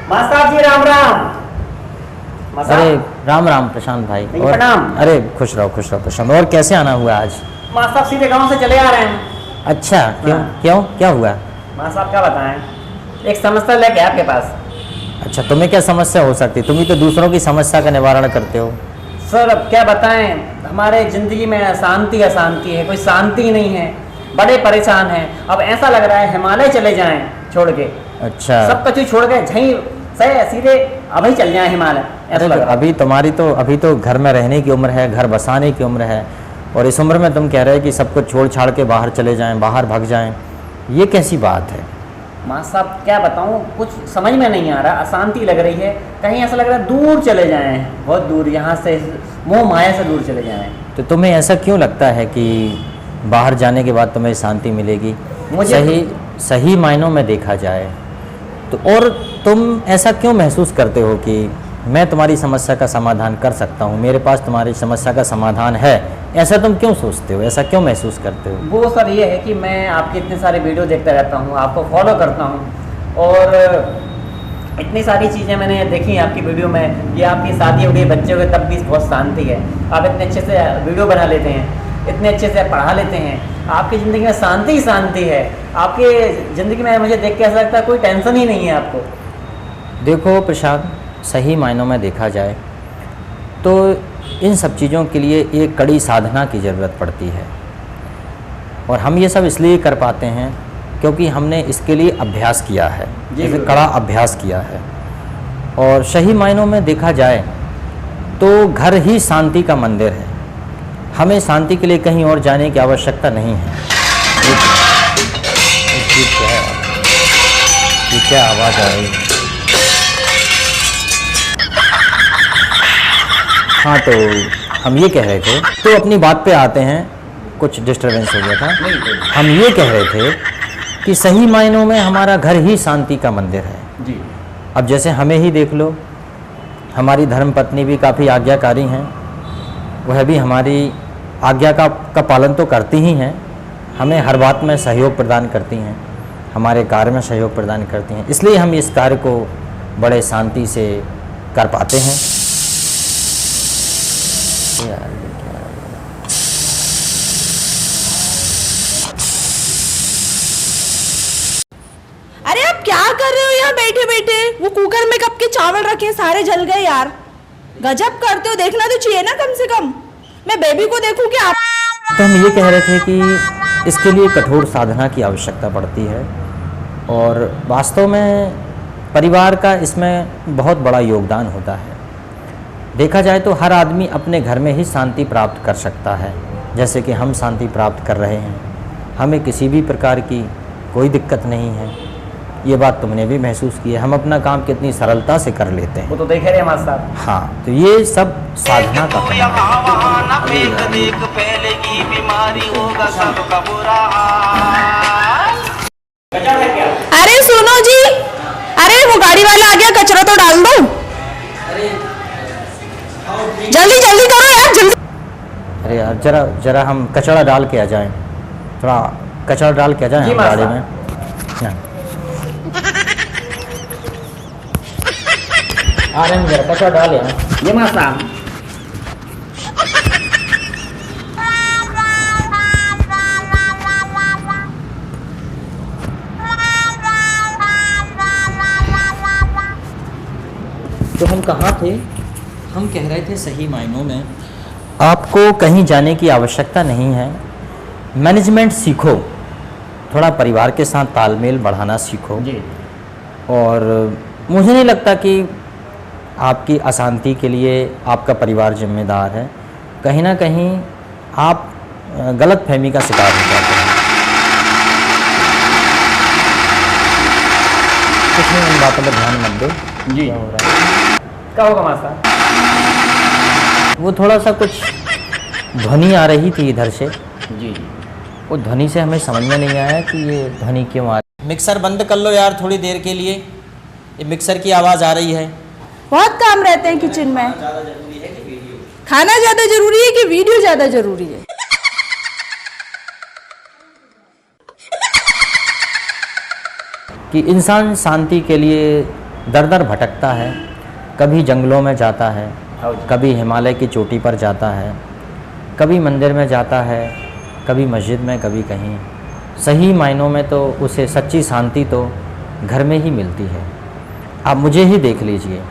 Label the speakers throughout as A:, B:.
A: Master जी राम राम।
B: अरे राम राम प्रशांत भाई। और
A: प्रणाम।
B: अरे खुश रहो प्रशांत। और कैसे आना हुआ आज?
A: मास्टर सीधे गांव से चले आ रहे हैं।
B: अच्छा, क्यों
A: हाँ।
B: क्यों क्या हुआ?
A: मास्टर क्या बताएं, एक समस्या लेके आपके पास।
B: अच्छा, तुम्हें क्या समस्या हो सकती? तुम ही तो दूसरों की समस्या का निवारण करते हो।
A: सर अब क्या बताएं, हमारे ज़िंदगी में अशांति है, कोई शांति नहीं है, बड़े परेशान हैं। अब ऐसा लग रहा है हिमालय चले जाएं छोड़ के।
B: अच्छा,
A: सब कुछ छोड़ के झहीं से सीधे अभी चल जाएं हिमालय, ऐसा
B: अरे
A: लग
B: तो
A: रहा है।
B: अभी तो घर में रहने की उम्र है, घर बसाने की उम्र है, और इस उम्र में तुम कह रहे हो कि सब कुछ छोड़ छाड़ के बाहर चले जाएं, बाहर भाग जाएं। ये कैसी बात है?
A: माँ साहब क्या बताऊँ, कुछ समझ में नहीं आ रहा, अशांति लग रही है। कहीं ऐसा लग रहा है दूर चले जाएं, बहुत दूर, यहाँ से मोह माया से दूर चले जाएं।
B: तो तुम्हें ऐसा क्यों लगता है कि बाहर जाने के बाद तुम्हें शांति मिलेगी? सही मायनों में देखा जाए तो, और तुम ऐसा क्यों महसूस करते हो कि मैं तुम्हारी समस्या का समाधान कर सकता हूँ, मेरे पास तुम्हारी समस्या का समाधान है? ऐसा तुम क्यों सोचते हो, ऐसा क्यों महसूस करते हो?
A: वो सर ये है कि मैं आपके इतने सारे वीडियो देखता रहता हूँ, आपको फॉलो करता हूँ, और इतनी सारी चीज़ें मैंने देखी आपकी वीडियो में। ये आपकी शादी हो गई, बच्चे हो गए, तब भी बहुत शांति है। आप इतने अच्छे से वीडियो बना लेते हैं, इतने अच्छे से पढ़ा लेते हैं, आपकी ज़िंदगी में शांति ही शांति है। आपकी ज़िंदगी में मुझे देख के ऐसा लगता है कोई टेंशन ही नहीं है आपको।
B: देखो प्रशांत, सही मायनों में देखा जाए तो इन सब चीज़ों के लिए एक कड़ी साधना की ज़रूरत पड़ती है, और हम ये सब इसलिए कर पाते हैं क्योंकि हमने इसके लिए अभ्यास किया है, जैसे कड़ा अभ्यास किया है। और सही मायनों में देखा जाए तो घर ही शांति का मंदिर है। हमें शांति के लिए कहीं और जाने की आवश्यकता नहीं है। ये क्या आवाज़ आ रही है? हाँ, तो हम ये कह रहे थे, तो अपनी बात पे आते हैं। कुछ डिस्टरबेंस हो गया था। हम ये कह रहे थे कि सही मायनों में हमारा घर ही शांति का मंदिर है
A: जी।
B: अब जैसे हमें ही देख लो, हमारी धर्मपत्नी भी काफ़ी आज्ञाकारी हैं, वह भी हमारी आज्ञा का पालन तो करती ही हैं, हमें हर बात में सहयोग प्रदान करती हैं, हमारे कार्य में सहयोग प्रदान करती हैं, इसलिए हम इस कार्य को बड़े शांति से कर पाते हैं। यार ये क्या है?
C: अरे आप क्या कर रहे हो यहाँ बैठे बैठे? वो कुकर में कब के चावल रखे सारे जल गए यार। गजब करते हो, देखना तो चाहिए ना कम से कम। मैं बेबी को देखूं कि आप।
B: तो हम ये कह रहे थे कि इसके लिए कठोर साधना की आवश्यकता पड़ती है, और वास्तव में परिवार का इसमें बहुत बड़ा योगदान होता है। देखा जाए तो हर आदमी अपने घर में ही शांति प्राप्त कर सकता है, जैसे कि हम शांति प्राप्त कर रहे हैं। हमें किसी भी प्रकार की कोई दिक्कत नहीं है। ये बात तुमने भी महसूस की है, हम अपना काम कितनी सरलता से कर लेते हैं।
A: वो तो देख रहे हैं मास्टर साहब।
B: हाँ, तो ये सब साधना का काम है।
A: गजब है क्या?
C: अरे सुनो जी, अरे वो गाड़ी वाला आ गया, कचरा तो डाल दो। जल्दी जल्दी करो यार, जल्दी।
B: अरे यार, जरा हम कचरा डाल के आ जाएं, थोड़ा कचरा डाल के आ जाएं हम गाड़ी में। आ रहे हैं, जरा कचरा डाले हैं।
A: ये मास्टर साहब,
B: तो हम कहाँ थे? हम कह रहे थे सही मायनों में आपको कहीं जाने की आवश्यकता नहीं है। मैनेजमेंट सीखो, थोड़ा परिवार के साथ तालमेल बढ़ाना सीखो
A: जी।
B: और मुझे नहीं लगता कि आपकी अशांति के लिए आपका परिवार जिम्मेदार है। कहीं ना कहीं आप गलत फहमी का शिकार हो जाते हैं। कुछ नहीं, इन बातों पर ध्यान मत दो।
A: जी।
B: क्या हो रहा है?
A: क्या होगा मास्टर साहब?
B: वो थोड़ा सा कुछ ध्वनि आ रही थी इधर से,
A: जी।
B: वो ध्वनि से हमें समझ में नहीं आया कि ये ध्वनि क्यों आ रही। मिक्सर बंद कर लो यार थोड़ी देर के लिए, ये मिक्सर की आवाज़ आ रही है।
C: बहुत काम रहते हैं किचन में। खाना ज्यादा जरूरी है कि वीडियो ज्यादा जरूरी है?
B: कि इंसान शांति के लिए दर दर भटकता है, कभी जंगलों में जाता है,
A: हाँ जी।
B: कभी हिमालय की चोटी पर जाता है, कभी मंदिर में जाता है, कभी मस्जिद में, कभी कहीं। सही मायनों में तो उसे सच्ची शांति तो घर में ही मिलती है। आप मुझे ही देख लीजिए,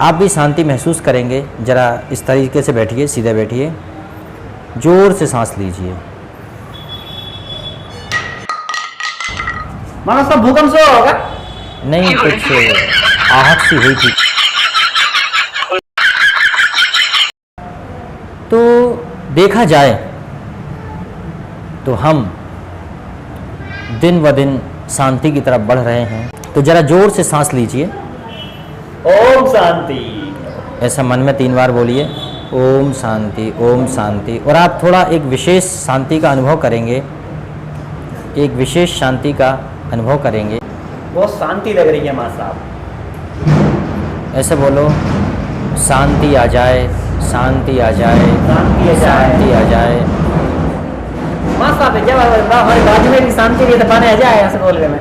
B: आप भी शांति महसूस करेंगे। ज़रा इस तरीके से बैठिए, सीधे बैठिए, ज़ोर से सांस लीजिए।
A: मानो सब भूकंप से हुआ होगा।
B: नहीं, कुछ आहट सी हुई थी। तो देखा जाए तो हम दिन ब दिन शांति की तरफ बढ़ रहे हैं। तो ज़रा ज़ोर से सांस लीजिए,
A: ओम शांति।
B: ऐसा मन में 3 बार बोलिए, ओम शांति, ओम शांति। और आप थोड़ा एक विशेष शांति का अनुभव करेंगे, एक विशेष शांति का अनुभव करेंगे।
A: बहुत शांति लग रही है माँ साहब।
B: ऐसे बोलो, शांति आ जाए, शांति आ जाए,
A: शांति आ जाए।
B: शांति आ जाए।
A: माँ साहब जब हमारे बाजू में भी शांति की दबाने आ जाए ऐसे बोल रहे मैं।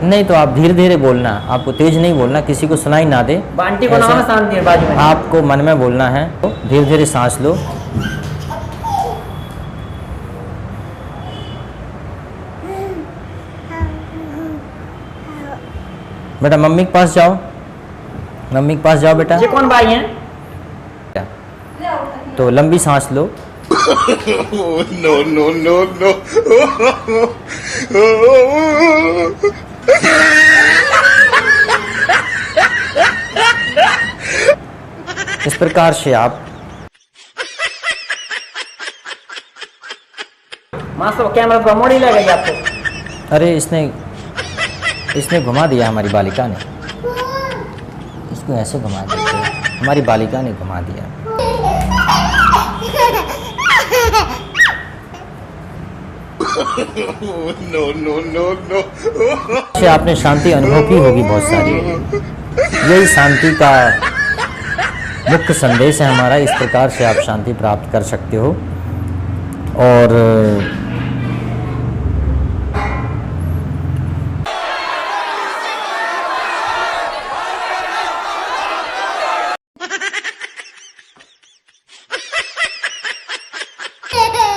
B: नहीं तो आप धीरे धीरे बोलना, आपको तेज नहीं बोलना, किसी को सुनाई ना दे।
A: बांटी को
B: ऐसे
A: नाम शांति है बाजू में।
B: आपको मन में बोलना है। तो धीरे धीरे सांस लो। बेटा मम्मी के पास जाओ, मम्मी के पास जाओ बेटा।
A: ये कौन भाई हैं?
B: तो लंबी सांस लो।
D: no, no, no, no.
B: इस प्रकार से आप
A: माँ साहब कैमरा पर मोड़ी लग गई आपको।
B: अरे इसने घुमा दिया, हमारी बालिका ने। इसको ऐसे घुमा देते, हमारी बालिका ने घुमा दिया।
D: no, no, no, no.
B: से आपने शांति अनुभव की होगी बहुत सारी। यही शांति का मुख्य संदेश है हमारा। इस प्रकार से आप शांति प्राप्त कर सकते हो। और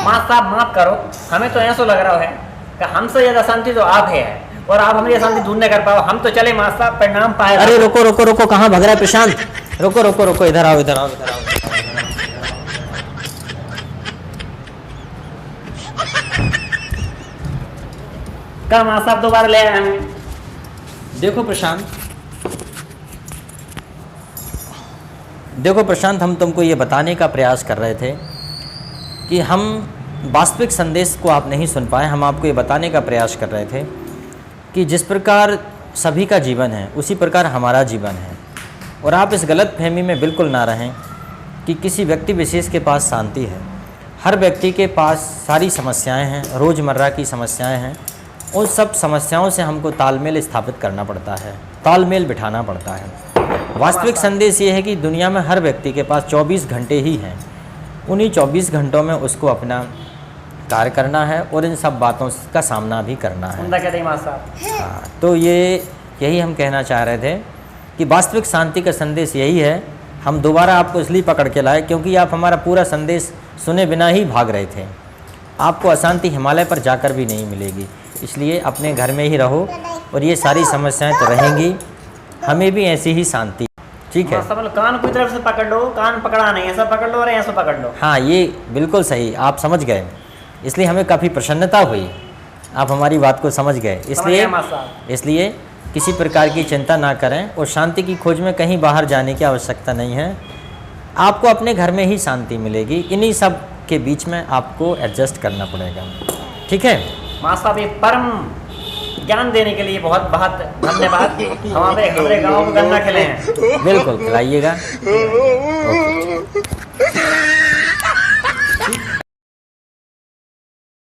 A: माँ साहब माफ करो, हमें तो ऐसा लग रहा है कि हमसे ज्यादा शांति तो आप है और आप हमारी शांति दूर नहीं कर पाओ। हम तो चले माँ साहब, परिणाम पाए।
B: अरे रुको रुको रुको, कहाँ भाग रहा है प्रशांत? रुको रुको रुको, इधर आओ इधर आओ इधर आओ।
A: कल माँ साहब दोबारा ले आए हमें।
B: देखो प्रशांत, देखो प्रशांत, हम तुमको ये बताने का प्रयास कर रहे थे कि हम वास्तविक संदेश को आप नहीं सुन पाए। हम आपको ये बताने का प्रयास कर रहे थे कि जिस प्रकार सभी का जीवन है उसी प्रकार हमारा जीवन है। और आप इस गलत फहमी में बिल्कुल ना रहें कि किसी व्यक्ति विशेष के पास शांति है। हर व्यक्ति के पास सारी समस्याएं हैं, रोज़मर्रा की समस्याएं हैं। उन सब समस्याओं से हमको तालमेल स्थापित करना पड़ता है, तालमेल बिठाना पड़ता है। वास्तविक संदेश ये है कि दुनिया में हर व्यक्ति के पास 24 घंटे ही हैं। उन्हीं 24 घंटों में उसको अपना कार्य करना है और इन सब बातों का सामना भी करना है।
A: कहते हैं माँ साहब।
B: हाँ, तो यही हम कहना चाह रहे थे कि वास्तविक शांति का संदेश यही है। हम दोबारा आपको इसलिए पकड़ के लाए क्योंकि आप हमारा पूरा संदेश सुने बिना ही भाग रहे थे। आपको अशांति हिमालय पर जाकर भी नहीं मिलेगी, इसलिए अपने घर में ही रहो और ये सारी समस्याएं तो रहेंगी, हमें भी ऐसी ही शांति। ठीक है,
A: कान की तरफ से पकड़ लो, कान पकड़ा नहीं, ऐसा पकड़ लो और ऐसा पकड़ लो।
B: हाँ ये बिल्कुल सही, आप समझ गए, इसलिए हमें काफ़ी प्रसन्नता हुई, आप हमारी बात को समझ गए। इसलिए किसी प्रकार की चिंता ना करें और शांति की खोज में कहीं बाहर जाने की आवश्यकता नहीं है। आपको अपने घर में ही शांति मिलेगी। इन्हीं सब के बीच में आपको एडजस्ट करना पड़ेगा। ठीक है
A: माँ साहब, ये परम ज्ञान देने के लिए बहुत बहुत धन्यवाद। हमारे गाँव में गन्ना खिले हैं।
B: बिल्कुल खिलाइएगा। ओके।